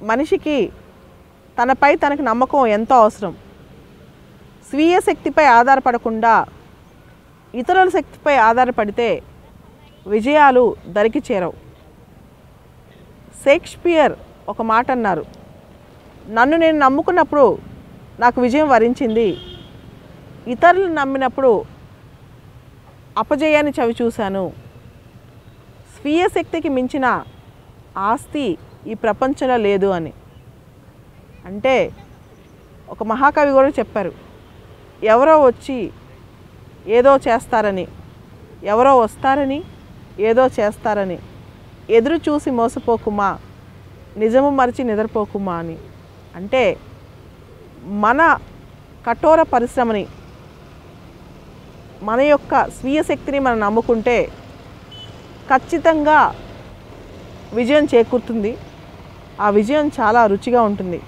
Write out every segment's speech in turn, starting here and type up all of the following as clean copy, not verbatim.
మనిషికి తనపై తనకు నమ్మకం ఎంతో అవసరం. స్వీయ శక్తిపై ఆధారపడకుండా ఇతరుల శక్తిపై ఆధారపడితే విజయాలు దరికి చేరవు. షేక్స్పియర్ ఒక మాట అన్నారు, నన్ను నేను నమ్ముకున్నప్పుడు నాకు విజయం వరించింది, ఇతరులను నమ్మినప్పుడు అపజయాన్ని చవి చూశాను. స్వీయ శక్తికి మించిన ఆస్తి ఈ ప్రపంచంలో లేదు అని. అంటే ఒక మహాకవి కూడా చెప్పారు, ఎవరో వచ్చి ఏదో చేస్తారని, ఎవరో వస్తారని ఏదో చేస్తారని ఎదురు చూసి మోసపోకుమా, నిజము మరిచి నిద్రపోకుమా అని. అంటే మన కఠోర పరిశ్రమని, మన యొక్క స్వీయ శక్తిని మనం నమ్ముకుంటే ఖచ్చితంగా విజయం చేకూరుతుంది. ఆ విజయం చాలా రుచిగా ఉంటుంది.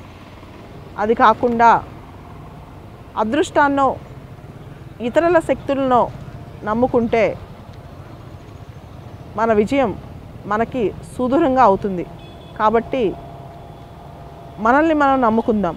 అది కాకుండా అదృష్టాన్నో ఇతరుల శక్తులను నమ్ముకుంటే మన విజయం మనకి సుదూరంగా అవుతుంది. కాబట్టి మనల్ని మనం నమ్ముకుందాం.